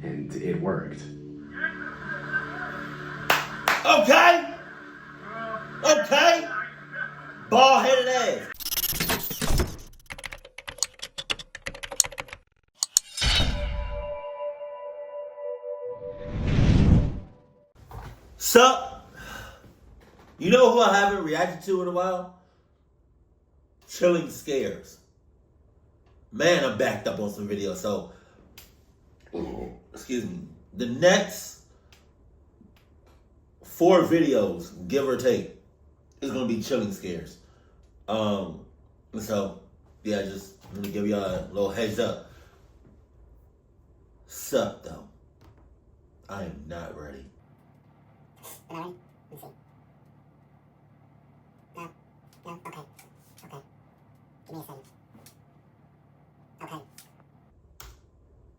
and it worked. Okay? Okay? Bald-headed ass. Sup? You know who I haven't reacted to in a while? Chilling Scares. Man, I'm backed up on some videos, so excuse me. The next 4 videos, give or take, is gonna be Chilling Scares. So yeah, just let me give y'all a little heads up. Sup though. I am not ready. Am I ready? Let me see. No, okay. Give me a second. Okay.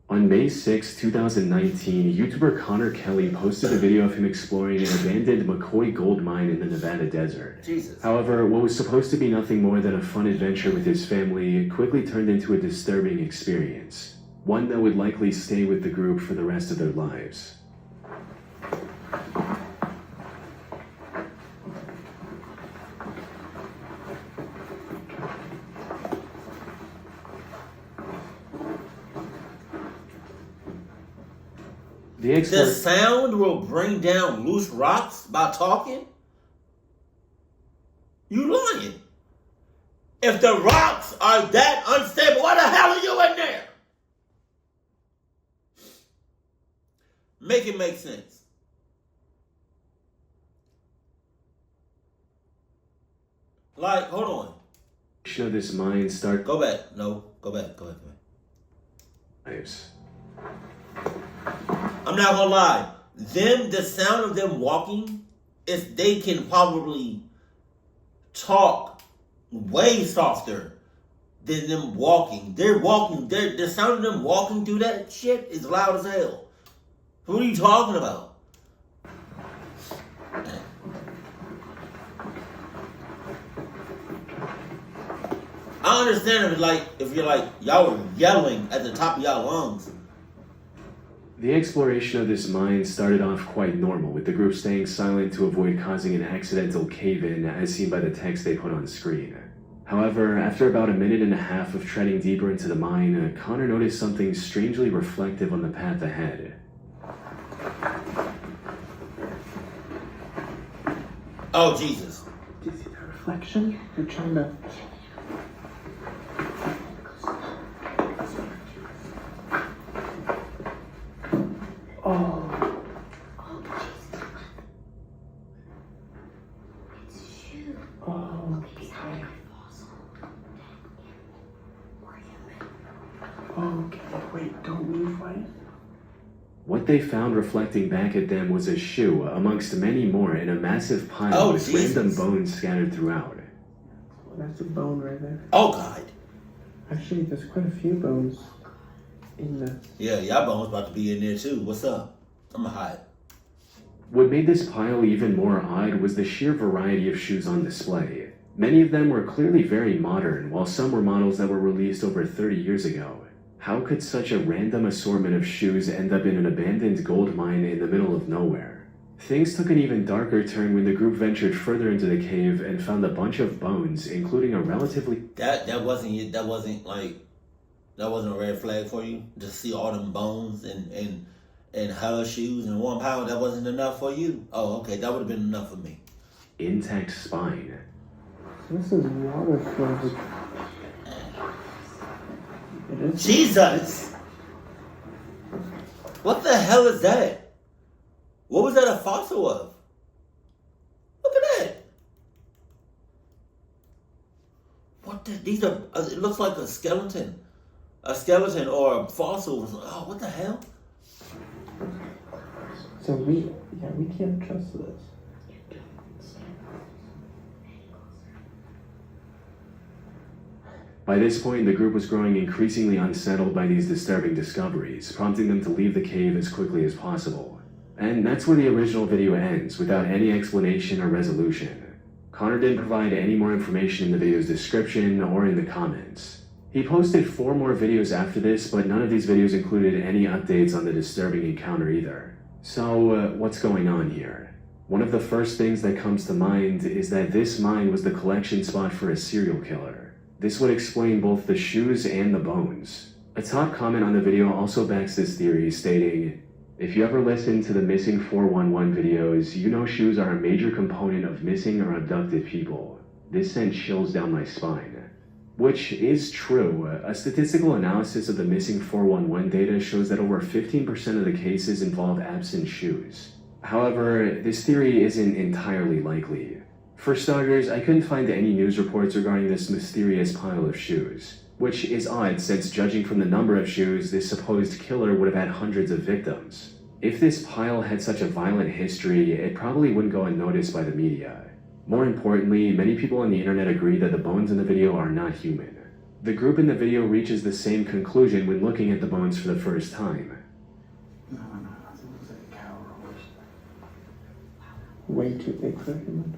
On May 6, 2019, YouTuber Connor Kelly posted a video of him exploring an abandoned McCoy gold mine in the Nevada desert. Jesus. However, what was supposed to be nothing more than a fun adventure with his family quickly turned into a disturbing experience, one that would likely stay with the group for the rest of their lives. The sound will bring down loose rocks by talking? You lying. If the rocks are that unstable, why the hell are you in there? Make it make sense. Like, hold on. Show this mine start. Go back. No, go back. Lives. I'm not gonna lie. The sound of them walking, is they can probably talk way softer than them walking. The sound of them walking through that shit is loud as hell. Who are you talking about? I understand if you're like y'all were yelling at the top of y'all lungs. The exploration of this mine started off quite normal, with the group staying silent to avoid causing an accidental cave-in, as seen by the text they put on screen. However, after about a minute and a half of treading deeper into the mine, Connor noticed something strangely reflective on the path ahead. Oh, Jesus. Do you see that reflection? You're trying to... Oh. Oh, okay. Okay, wait, don't move, right? What they found reflecting back at them was a shoe, amongst many more, in a massive pile with random bones scattered throughout. Well, that's a bone right there. Oh, God. Actually, there's quite a few bones in this. Yeah, y'all bones about to be in there, too. What's up? I'm going to hide. What made this pile even more odd was the sheer variety of shoes on display. Many of them were clearly very modern, while some were models that were released over 30 years ago. How could such a random assortment of shoes end up in an abandoned gold mine in the middle of nowhere? Things took an even darker turn when the group ventured further into the cave and found a bunch of bones, including a relatively... That wasn't a red flag for you? To see all them bones and her shoes in one pile, that wasn't enough for you? Oh, okay, that would have been enough for me. intact spine. This is water filled. Jesus! What the hell is that? What was that a fossil of? Look at that. What the, these are, it looks like a skeleton. A skeleton or a fossil. Oh, what the hell? So we can't trust this. By this point, the group was growing increasingly unsettled by these disturbing discoveries, prompting them to leave the cave as quickly as possible. And that's where the original video ends, without any explanation or resolution. Connor didn't provide any more information in the video's description or in the comments. He posted 4 more videos after this, but none of these videos included any updates on the disturbing encounter either. So, what's going on here? One of the first things that comes to mind is that this mine was the collection spot for a serial killer. This would explain both the shoes and the bones. A top comment on the video also backs this theory, stating, "If you ever listen to the Missing 411 videos, you know shoes are a major component of missing or abducted people. This sent chills down my spine." Which is true. A statistical analysis of the Missing 411 data shows that over 15% of the cases involve absent shoes. However, this theory isn't entirely likely. For starters, I couldn't find any news reports regarding this mysterious pile of shoes, which is odd since judging from the number of shoes, this supposed killer would have had hundreds of victims. If this pile had such a violent history, it probably wouldn't go unnoticed by the media. More importantly, many people on the internet agree that the bones in the video are not human. The group in the video reaches the same conclusion when looking at the bones for the first time. No, I think it was like a cow or a horse. Way too big for a human.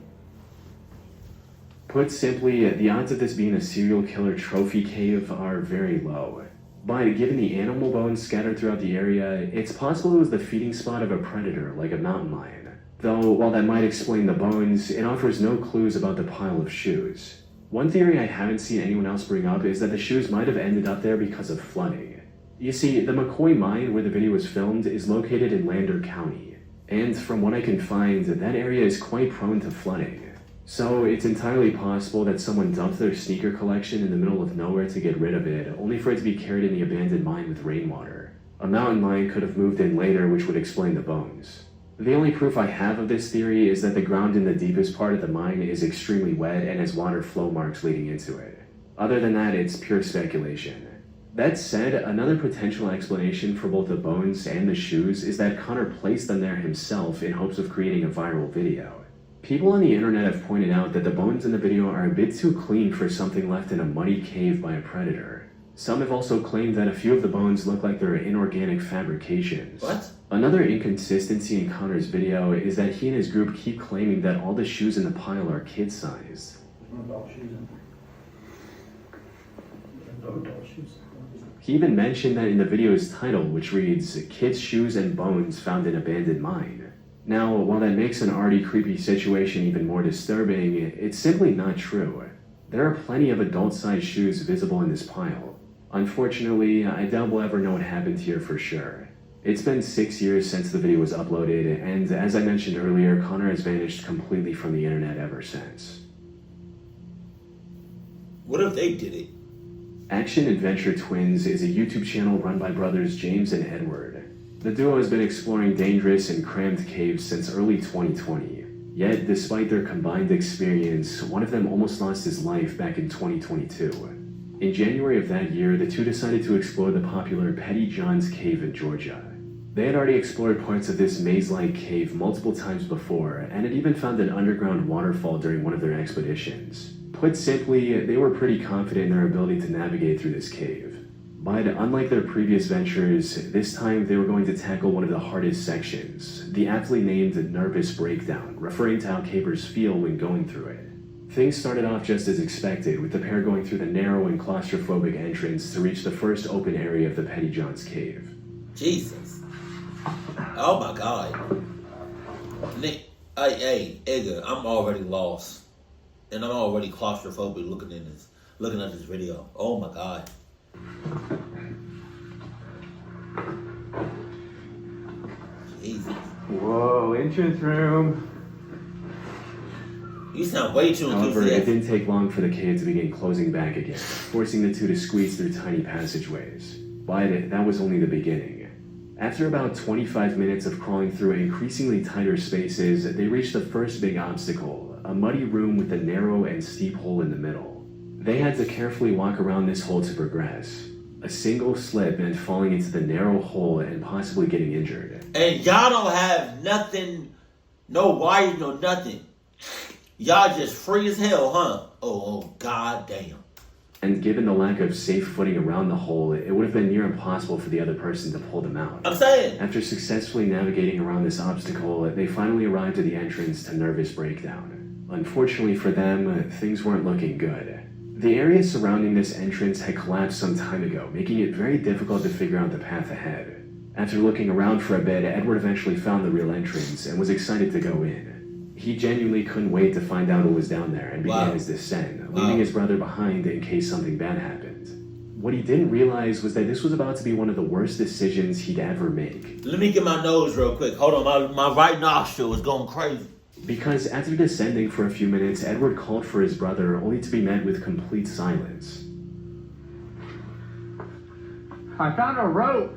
Put simply, the odds of this being a serial killer trophy cave are very low. But given the animal bones scattered throughout the area, it's possible it was the feeding spot of a predator like a mountain lion. Though, while that might explain the bones, it offers no clues about the pile of shoes. One theory I haven't seen anyone else bring up is that the shoes might have ended up there because of flooding. You see, the McCoy Mine where the video was filmed is located in Lander County, and from what I can find, that area is quite prone to flooding. So it's entirely possible that someone dumped their sneaker collection in the middle of nowhere to get rid of it, only for it to be carried in the abandoned mine with rainwater. A mountain lion could have moved in later, which would explain the bones. The only proof I have of this theory is that the ground in the deepest part of the mine is extremely wet and has water flow marks leading into it. Other than that, it's pure speculation. That said, another potential explanation for both the bones and the shoes is that Connor placed them there himself in hopes of creating a viral video. People on the internet have pointed out that the bones in the video are a bit too clean for something left in a muddy cave by a predator. Some have also claimed that a few of the bones look like they're inorganic fabrications. What? Another inconsistency in Connor's video is that he and his group keep claiming that all the shoes in the pile are kid-sized. There's no adult shoes in there. There's no adult shoes. He even mentioned that in the video's title, which reads, "Kids' Shoes and Bones Found in Abandoned Mine." Now, while that makes an already creepy situation even more disturbing, it's simply not true. There are plenty of adult-sized shoes visible in this pile. Unfortunately, I doubt we'll ever know what happened here for sure. It's been 6 years since the video was uploaded, and as I mentioned earlier, Connor has vanished completely from the internet ever since. What if they did it? Action Adventure Twins is a YouTube channel run by brothers James and Edward. The duo has been exploring dangerous and cramped caves since early 2020. Yet, despite their combined experience, one of them almost lost his life back in 2022. In January of that year, the two decided to explore the popular Petty John's Cave in Georgia. They had already explored parts of this maze-like cave multiple times before, and had even found an underground waterfall during one of their expeditions. Put simply, they were pretty confident in their ability to navigate through this cave. But unlike their previous ventures, this time they were going to tackle one of the hardest sections, the aptly named Nervous Breakdown, referring to how cavers feel when going through it. Things started off just as expected, with the pair going through the narrow and claustrophobic entrance to reach the first open area of the Petty John's Cave. Jesus. Oh my God. Hey, Edgar, I'm already lost. And I'm already claustrophobic looking at this video. Oh my God. Jesus. Whoa, entrance room. You sound way too However, it enthusiastic. didn't take long for the cave to begin closing back again, forcing the two to squeeze through tiny passageways. But that was only the beginning. After about 25 minutes of crawling through increasingly tighter spaces, they reached the first big obstacle, a muddy room with a narrow and steep hole in the middle. They had to carefully walk around this hole to progress. A single slip meant falling into the narrow hole and possibly getting injured. And y'all don't have nothing, no wires, no nothing. Y'all just free as hell, huh? Oh, God damn. And given the lack of safe footing around the hole, it would have been near impossible for the other person to pull them out. I'm saying. After successfully navigating around this obstacle, they finally arrived at the entrance to Nervous Breakdown. Unfortunately for them, things weren't looking good. The area surrounding this entrance had collapsed some time ago, making it very difficult to figure out the path ahead. After looking around for a bit, Edward eventually found the real entrance and was excited to go in. He genuinely couldn't wait to find out what was down there and began his descent, leaving his brother behind in case something bad happened. What he didn't realize was that this was about to be one of the worst decisions he'd ever make. Let me get my nose real quick. Hold on, my right nostril is going crazy. Because after descending for a few minutes, Edward called for his brother, only to be met with complete silence. I found a rope.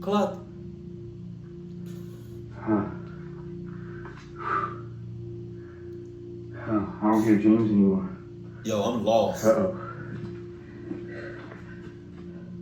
Club. Huh. Oh, I don't hear James anymore. Yo, I'm lost. Uh-oh.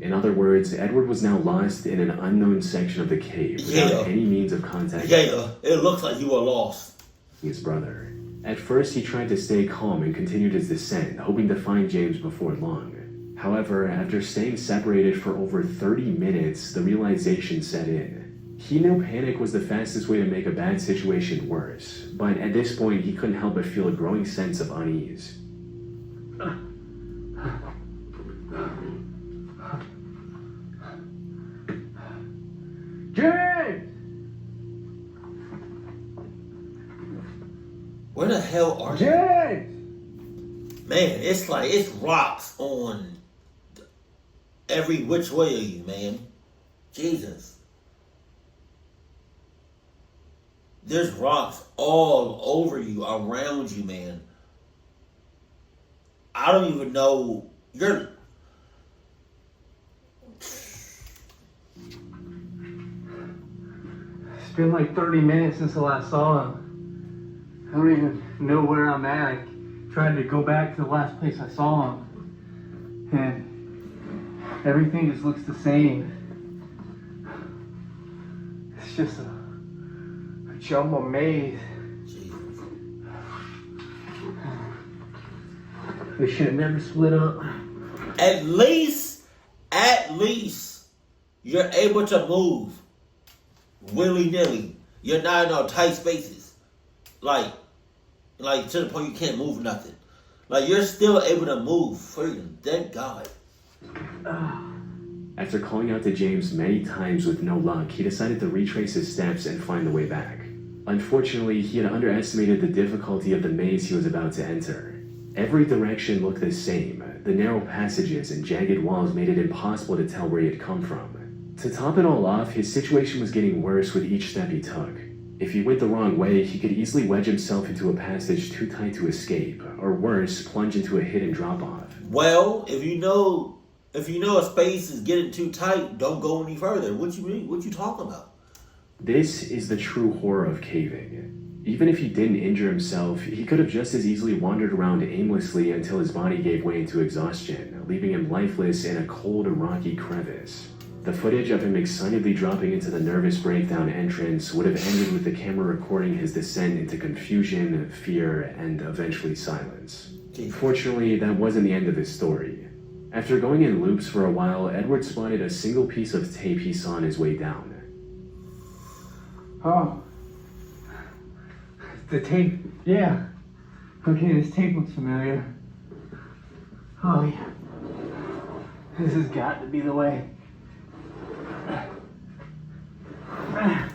In other words, Edward was now lost in an unknown section of the cave without any means of contact It looks like you were lost. His brother. At first, he tried to stay calm and continued his descent, hoping to find James before long. However, after staying separated for over 30 minutes, the realization set in. He knew panic was the fastest way to make a bad situation worse, but at this point, he couldn't help but feel a growing sense of unease. James! Where the hell are you? James! Man, it's like it's rocks on every which way of you, man. Jesus. There's rocks all over you, around you, man. I don't even know. You're... It's been like 30 minutes since I last saw him. I don't even know where I'm at. I tried to go back to the last place I saw him. And everything just looks the same. It's just a jumble maze. Jesus. We should have never split up. At least, you're able to move willy-nilly. You're not in no tight spaces. Like to the point you can't move nothing. Like, you're still able to move freedom. Thank God. After calling out to James many times with no luck, he decided to retrace his steps and find the way back. Unfortunately, he had underestimated the difficulty of the maze he was about to enter. Every direction looked the same. The narrow passages and jagged walls made it impossible to tell where he had come from. To top it all off, his situation was getting worse with each step he took. If he went the wrong way, he could easily wedge himself into a passage too tight to escape, or worse, plunge into a hidden drop-off. Well, if you know a space is getting too tight, don't go any further. What you mean? What you talking about? This is the true horror of caving. Even if he didn't injure himself, he could have just as easily wandered around aimlessly until his body gave way to exhaustion, leaving him lifeless in a cold, rocky crevice. The footage of him excitedly dropping into the nervous breakdown entrance would have ended with the camera recording his descent into confusion, fear, and eventually silence. Fortunately, that wasn't the end of his story. After going in loops for a while, Edward spotted a single piece of tape he saw on his way down. Oh. The tape. Yeah. Okay, this tape looks familiar. Oh, yeah. This has got to be the way.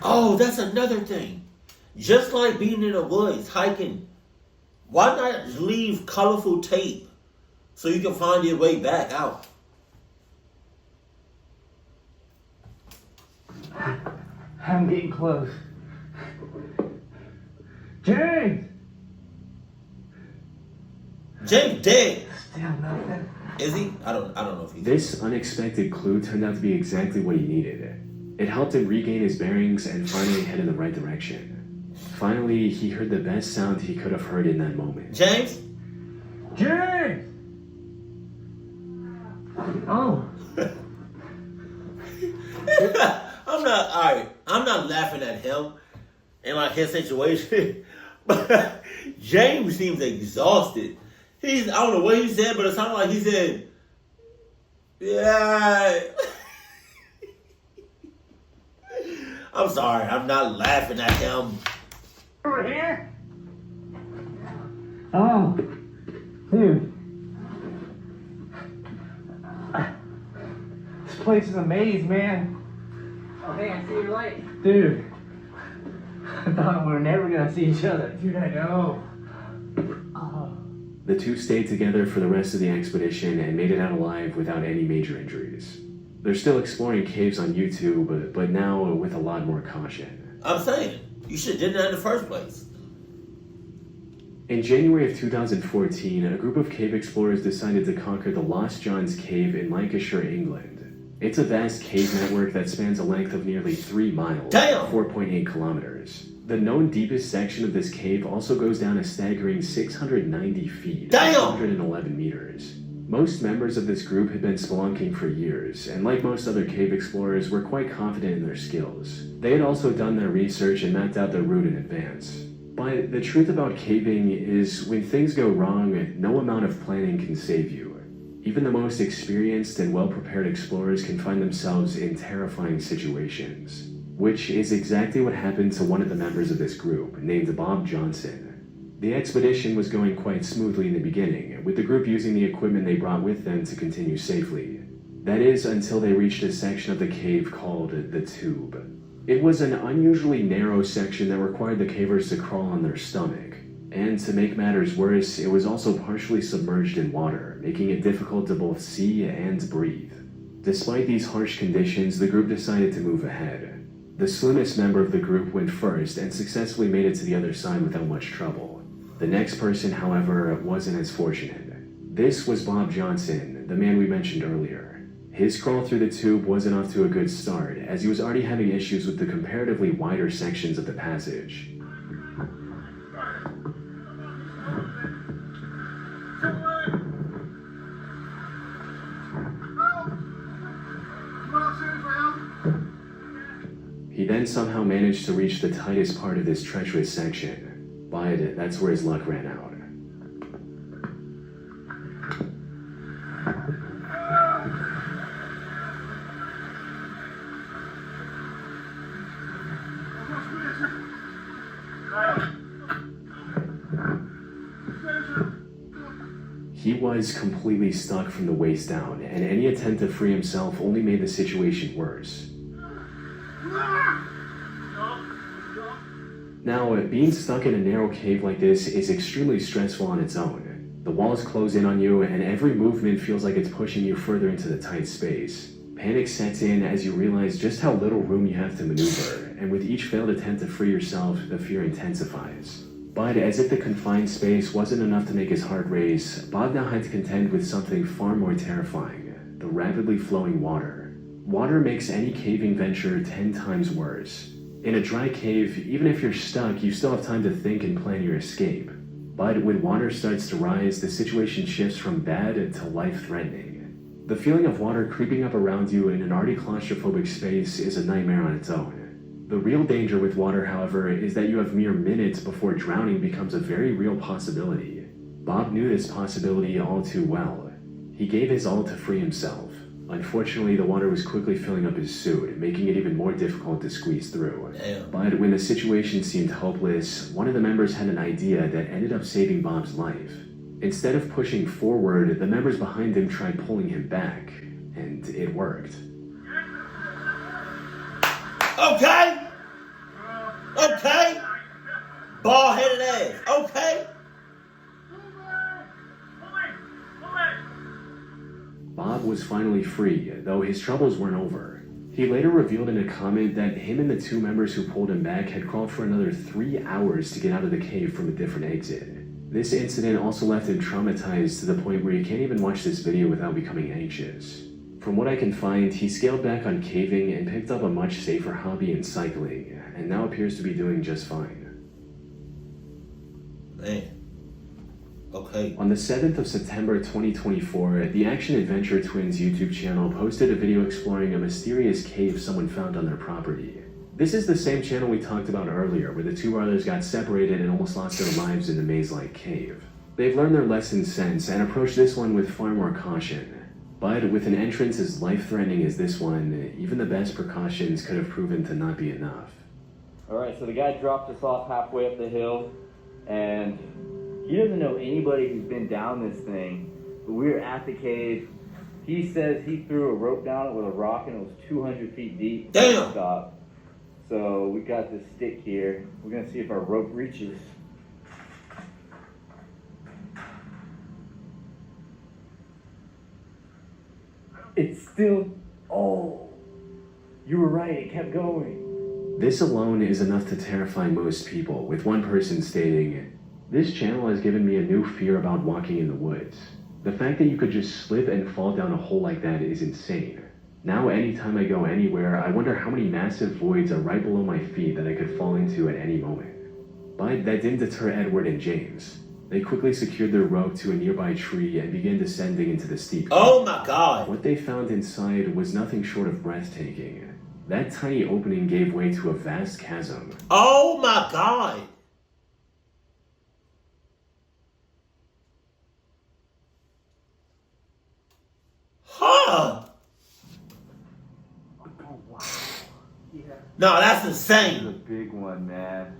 Oh, that's another thing. Just like being in the woods, hiking, why not leave colorful tape so you can find your way back out? I'm getting close. James! James dead. Still nothing. Is he? I don't know if he's This unexpected clue turned out to be exactly what he needed. It helped him regain his bearings and finally head in the right direction. Finally, he heard the best sound he could have heard in that moment. James? James! Oh. I'm not laughing at him in like his situation. But James seems exhausted. I don't know what he said, but it sounded like he said, yeah. I'm sorry, I'm not laughing at him. Over here? Oh, dude. This place is a maze, man. Oh, hey, I see your light. Dude. I thought we were never gonna see each other. Dude, I know. Oh. The two stayed together for the rest of the expedition and made it out alive without any major injuries. They're still exploring caves on YouTube, but now with a lot more caution. I'm saying, you should have done that in the first place. In January of 2014, a group of cave explorers decided to conquer the Lost John's Cave in Lancashire, England. It's a vast cave network that spans a length of nearly 3 miles, Damn! 4.8 kilometers. The known deepest section of this cave also goes down a staggering 690 feet, Damn! 111 meters. Most members of this group had been spelunking for years, and like most other cave explorers, were quite confident in their skills. They had also done their research and mapped out their route in advance. But the truth about caving is, when things go wrong, no amount of planning can save you. Even the most experienced and well-prepared explorers can find themselves in terrifying situations. Which is exactly what happened to one of the members of this group, named Bob Johnson. The expedition was going quite smoothly in the beginning, with the group using the equipment they brought with them to continue safely. That is, until they reached a section of the cave called the Tube. It was an unusually narrow section that required the cavers to crawl on their stomach. And to make matters worse, it was also partially submerged in water, making it difficult to both see and breathe. Despite these harsh conditions, the group decided to move ahead. The slimmest member of the group went first and successfully made it to the other side without much trouble. The next person, however, wasn't as fortunate. This was Bob Johnson, the man we mentioned earlier. His crawl through the tube wasn't off to a good start, as he was already having issues with the comparatively wider sections of the passage. He then somehow managed to reach the tightest part of this treacherous section, but that's where his luck ran out. He was completely stuck from the waist down, and any attempt to free himself only made the situation worse. Now, being stuck in a narrow cave like this is extremely stressful on its own. The walls close in on you, and every movement feels like it's pushing you further into the tight space. Panic sets in as you realize just how little room you have to maneuver, and with each failed attempt to free yourself, the fear intensifies. But as if the confined space wasn't enough to make his heart race, Bob now had to contend with something far more terrifying: the rapidly flowing water. Water makes any caving venture 10 times worse. In a dry cave, even if you're stuck, you still have time to think and plan your escape. But when water starts to rise, the situation shifts from bad to life-threatening. The feeling of water creeping up around you in an already claustrophobic space is a nightmare on its own. The real danger with water, however, is that you have mere minutes before drowning becomes a very real possibility. Bob knew this possibility all too well. He gave his all to free himself. Unfortunately, the water was quickly filling up his suit, making it even more difficult to squeeze through. Damn. But when the situation seemed hopeless, one of the members had an idea that ended up saving Bob's life. Instead of pushing forward, the members behind him tried pulling him back, and it worked. Okay? Okay? Bald-headed ass. Okay? Bob was finally free, though his troubles weren't over. He later revealed in a comment that him and the two members who pulled him back had crawled for another 3 hours to get out of the cave from a different exit. This incident also left him traumatized to the point where he can't even watch this video without becoming anxious. From what I can find, he scaled back on caving and picked up a much safer hobby in cycling, and now appears to be doing just fine. Man. Okay. On the 7th of September 2024, the Action Adventure Twins YouTube channel posted a video exploring a mysterious cave someone found on their property. This is the same channel we talked about earlier, where the two brothers got separated and almost lost their lives in the maze-like cave. They've learned their lesson since and approached this one with far more caution. But with an entrance as life-threatening as this one, even the best precautions could have proven to not be enough. Alright, so the guy dropped us off halfway up the hill, and he doesn't know anybody who's been down this thing, but we were at the cave. He says he threw a rope down it with a rock and it was 200 feet deep. Damn! Stop. So we got this stick here. We're gonna see if our rope reaches. It's still, oh, you were right, it kept going. This alone is enough to terrify most people, with one person stating, "This channel has given me a new fear about walking in the woods. The fact that you could just slip and fall down a hole like that is insane. Now anytime I go anywhere, I wonder how many massive voids are right below my feet that I could fall into at any moment." But that didn't deter Edward and James. They quickly secured their rope to a nearby tree and began descending into the steep cliff. Oh my God. What they found inside was nothing short of breathtaking. That tiny opening gave way to a vast chasm. Oh my God. Huh. Oh, wow. No, that's This is a insane. big one, man.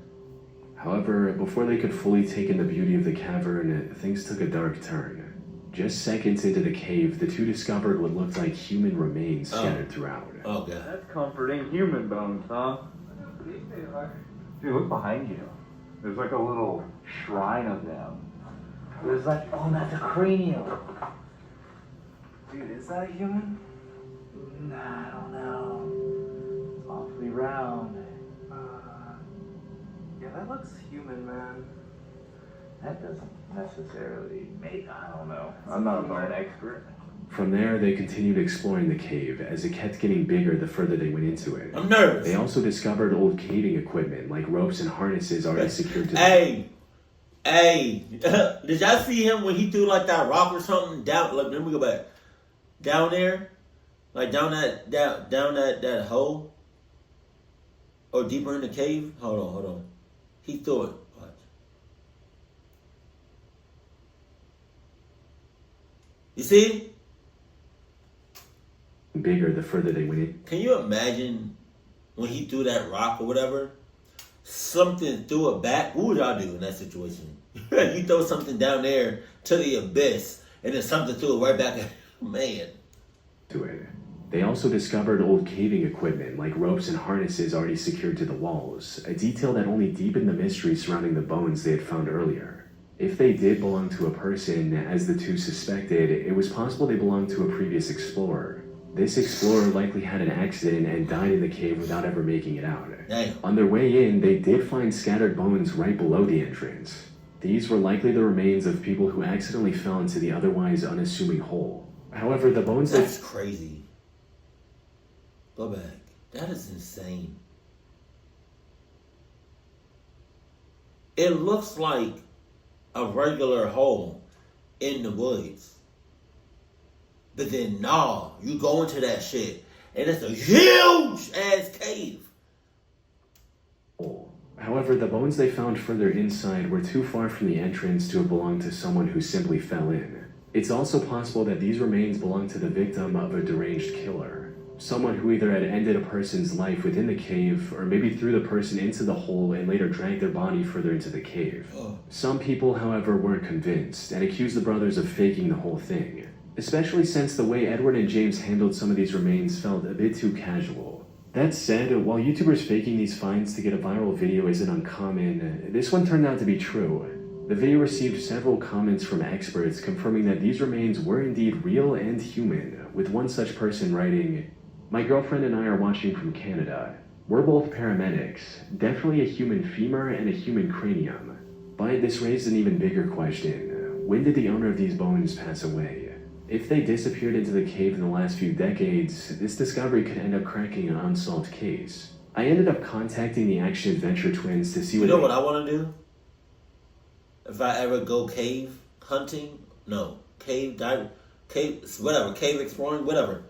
However, before they could fully take in the beauty of the cavern, things took a dark turn. Just seconds into the cave, the two discovered what looked like human remains scattered throughout. Oh God. That's comforting. Human bones, huh? Dude, look behind you. There's like a little shrine of them. There's like, oh, that's a cranium. Dude, is that a human? Nah, I don't know. It's awfully round. Yeah, that looks human, man. That doesn't necessarily make, I don't know. I'm not a bone expert. From there, they continued exploring the cave as it kept getting bigger the further they went into it. I'm nervous. They also discovered old caving equipment like ropes and harnesses already secured to Hey, did y'all see him when he threw like that rock or something down? Let me go back. Down there, like down that hole, or deeper in the cave. Hold on. He threw it. Watch. You see? bigger the further they went in. Can you imagine when he threw that rock or whatever? Something threw it back. What would y'all do in that situation? You throw something down there to the abyss, and then something threw it right back at man. To it. They also discovered old caving equipment like ropes and harnesses already secured to the walls, a detail that only deepened the mystery surrounding the bones they had found earlier. If they did belong to a person, as the two suspected, it was possible they belonged to a previous explorer. This explorer likely had an accident and died in the cave without ever making it out. Damn. On their way in, they did find scattered bones right below the entrance. These were likely the remains of people who accidentally fell into the otherwise unassuming hole. However, the bones That's crazy. Go back. That is insane. It looks like a regular hole in the woods. But then, nah, you go into that shit, and it's a huge ass cave. However, the bones they found further inside were too far from the entrance to have belonged to someone who simply fell in. It's also possible that these remains belonged to the victim of a deranged killer. Someone who either had ended a person's life within the cave, or maybe threw the person into the hole and later dragged their body further into the cave. Some people, however, weren't convinced and accused the brothers of faking the whole thing, especially since the way Edward and James handled some of these remains felt a bit too casual. That said, while YouTubers faking these finds to get a viral video isn't uncommon, this one turned out to be true. The video received several comments from experts confirming that these remains were indeed real and human, with one such person writing, "My girlfriend and I are watching from Canada. We're both paramedics, definitely a human femur and a human cranium. But this raised an even bigger question. When did the owner of these bones pass away? If they disappeared into the cave in the last few decades, this discovery could end up cracking an unsolved case." I ended up contacting the action-adventure twins to see You know what I want to do? If I ever go cave hunting, no, cave diving, whatever, cave exploring, whatever.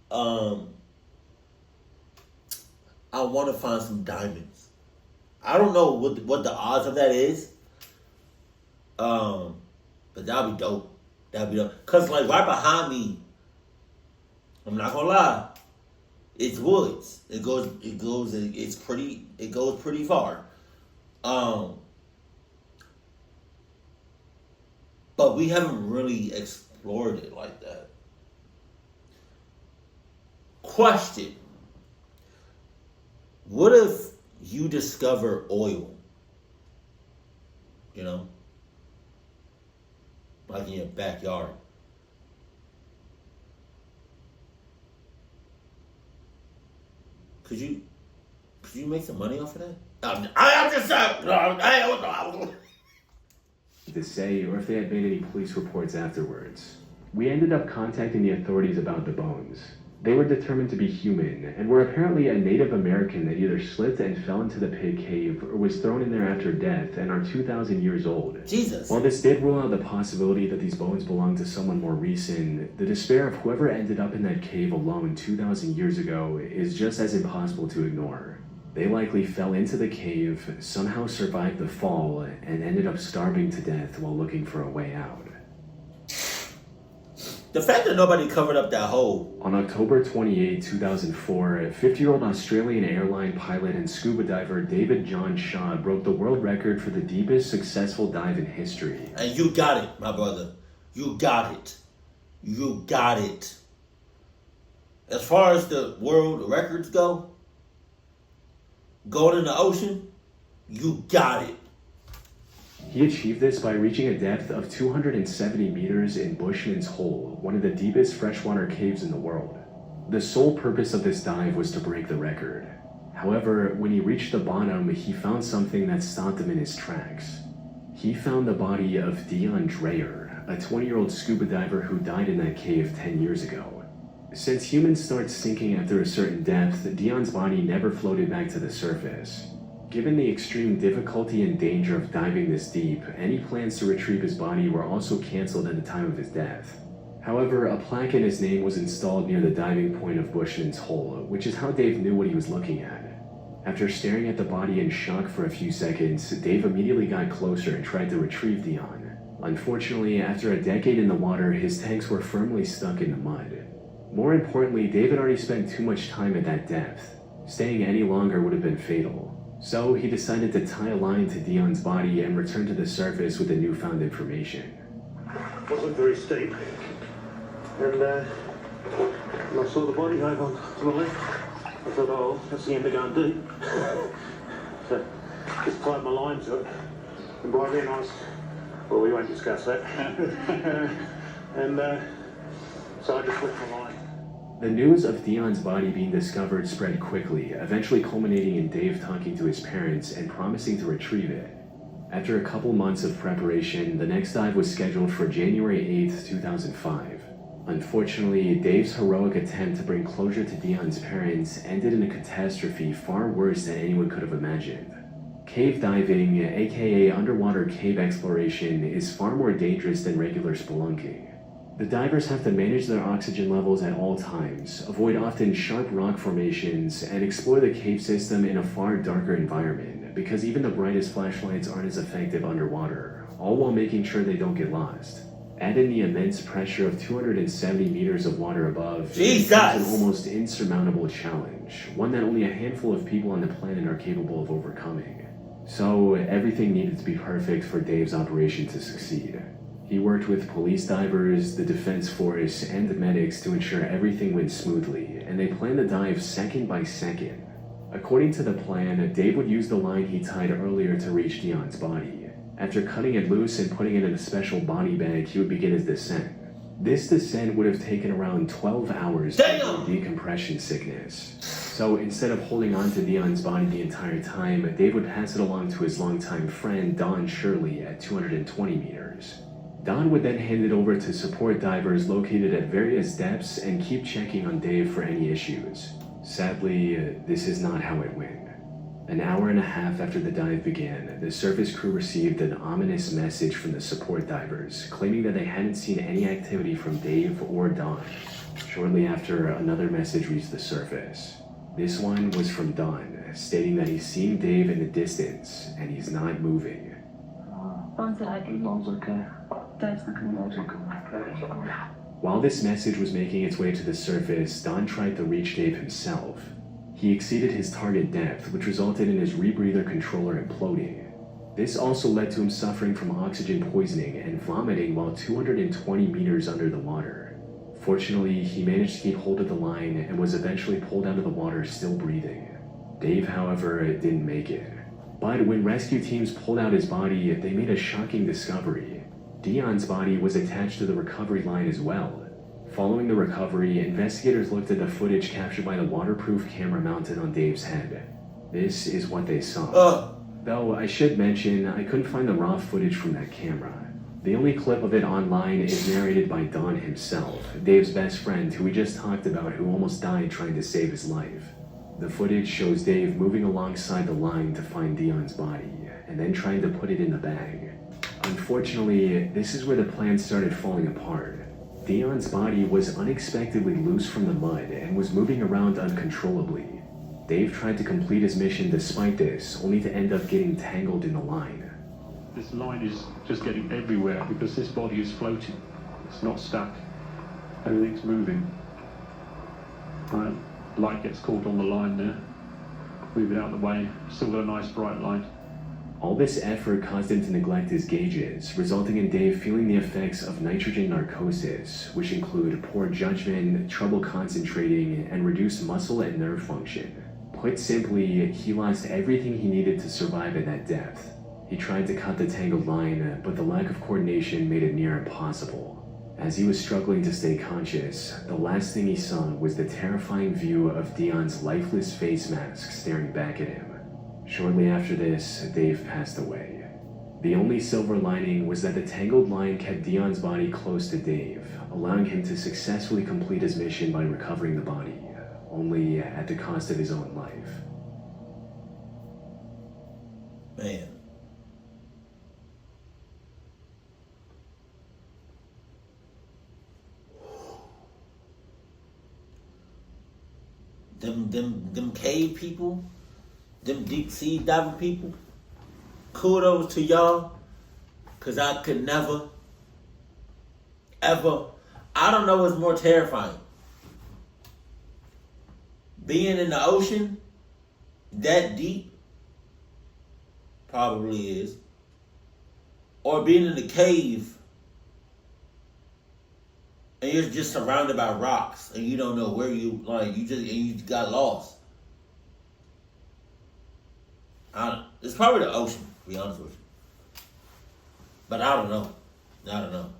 I want to find some diamonds. I don't know what the odds of that is. But that'd be dope. That'd be dope. Cause like right behind me, I'm not gonna lie, It's woods. It goes pretty far. But we haven't really explored it like that. Question. What if you discover oil? You know? Like in your backyard. Could you make some money off of that? I'm just to say, or if they had made any police reports afterwards. We ended up contacting the authorities about the bones. They were determined to be human, and were apparently a Native American that either slipped and fell into the pit cave, or was thrown in there after death, and are 2,000 years old. Jesus. While this did rule out the possibility that these bones belonged to someone more recent, the despair of whoever ended up in that cave alone 2,000 years ago is just as impossible to ignore. They likely fell into the cave, somehow survived the fall, and ended up starving to death while looking for a way out. The fact that nobody covered up that hole. On October 28, 2004, 50-year-old Australian airline pilot and scuba diver David John Shaw broke the world record for the deepest successful dive in history. And you got it, my brother. You got it. You got it. As far as the world records go, going in the ocean, you got it. He achieved this by reaching a depth of 270 meters in Bushman's Hole, one of the deepest freshwater caves in the world. The sole purpose of this dive was to break the record. However, when he reached the bottom, he found something that stopped him in his tracks. He found the body of Dion Dreyer, a 20-year-old scuba diver who died in that cave 10 years ago. Since humans start sinking after a certain depth, Dion's body never floated back to the surface. Given the extreme difficulty and danger of diving this deep, any plans to retrieve his body were also cancelled at the time of his death. However, a plaque in his name was installed near the diving point of Bushman's Hole, which is how Dave knew what he was looking at. After staring at the body in shock for a few seconds, Dave immediately got closer and tried to retrieve Dion. Unfortunately, after a decade in the water, his tanks were firmly stuck in the mud. More importantly, Dave had already spent too much time at that depth. Staying any longer would have been fatal. So he decided to tie a line to Dion's body and return to the surface with the newfound information. It wasn't very steep. And when I saw the body over to the left, I thought, oh, that's the end of going deep. So just tied my line to it. And by then I was, well, we won't discuss that. And so I just left my line. The news of Dion's body being discovered spread quickly, eventually culminating in Dave talking to his parents and promising to retrieve it. After a couple months of preparation, the next dive was scheduled for January 8, 2005. Unfortunately, Dave's heroic attempt to bring closure to Dion's parents ended in a catastrophe far worse than anyone could have imagined. Cave diving, aka underwater cave exploration, is far more dangerous than regular spelunking. The divers have to manage their oxygen levels at all times, avoid often sharp rock formations, and explore the cave system in a far darker environment, because even the brightest flashlights aren't as effective underwater, all while making sure they don't get lost. Add in the immense pressure of 270 meters of water above, Jesus! It's an almost insurmountable challenge, one that only a handful of people on the planet are capable of overcoming. So, everything needed to be perfect for Dave's operation to succeed. He worked with police divers, the defense force, and the medics to ensure everything went smoothly, and they planned the dive second by second. According to the plan, Dave would use the line he tied earlier to reach Dion's body. After cutting it loose and putting it in a special body bag, he would begin his descent. This descent would have taken around 12 hours due to decompression sickness. So instead of holding on to Dion's body the entire time, Dave would pass it along to his longtime friend Don Shirley at 220 meters. Don would then hand it over to support divers located at various depths and keep checking on Dave for any issues. Sadly, this is not how it went. An hour and a half after the dive began, the surface crew received an ominous message from the support divers, claiming that they hadn't seen any activity from Dave or Don. Shortly after, another message reached the surface. This one was from Don, stating that he's seeing Dave in the distance, and he's not moving. Bon's okay. Mom's okay. Dave's not coming over. While this message was making its way to the surface, Don tried to reach Dave himself. He exceeded his target depth, which resulted in his rebreather controller imploding. This also led to him suffering from oxygen poisoning and vomiting while 220 meters under the water. Fortunately, he managed to keep hold of the line and was eventually pulled out of the water still breathing. Dave, however, didn't make it. But when rescue teams pulled out his body, they made a shocking discovery. Dion's body was attached to the recovery line as well. Following the recovery, investigators looked at the footage captured by the waterproof camera mounted on Dave's head. This is what they saw. Though I should mention, I couldn't find the raw footage from that camera. The only clip of it online is narrated by Don himself, Dave's best friend who we just talked about, who almost died trying to save his life. The footage shows Dave moving alongside the line to find Dion's body, and then trying to put it in the bag. Unfortunately, this is where the plan started falling apart. Dion's body was unexpectedly loose from the mud and was moving around uncontrollably. Dave tried to complete his mission despite this, only to end up getting tangled in the line. This line is just getting everywhere because this body is floating. It's not stuck. Everything's moving. Right. Light gets caught on the line there. Move it out of the way. Still got a nice bright light. All this effort caused him to neglect his gauges, resulting in Dave feeling the effects of nitrogen narcosis, which include poor judgment, trouble concentrating, and reduced muscle and nerve function. Put simply, he lost everything he needed to survive at that depth. He tried to cut the tangled line, but the lack of coordination made it near impossible. As he was struggling to stay conscious, the last thing he saw was the terrifying view of Dion's lifeless face mask staring back at him. Shortly after this, Dave passed away. The only silver lining was that the tangled line kept Dion's body close to Dave, allowing him to successfully complete his mission by recovering the body, only at the cost of his own life. Man. Them cave people, them deep sea diving people, kudos to y'all, because I could never, ever, I don't know what's more terrifying. Being in the ocean that deep, probably is, or being in the cave and you're just surrounded by rocks and you don't know where you got lost. It's probably the ocean, to be honest with you. But I don't know.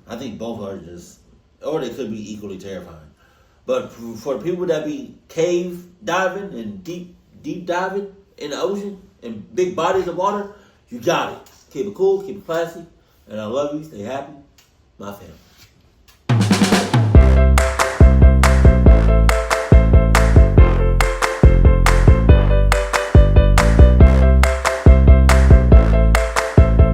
I think both are just, or they could be equally terrifying. But for people that be cave diving and deep diving in the ocean and big bodies of water, you got it. Keep it cool, keep it classy, and I love you. Stay happy, my family.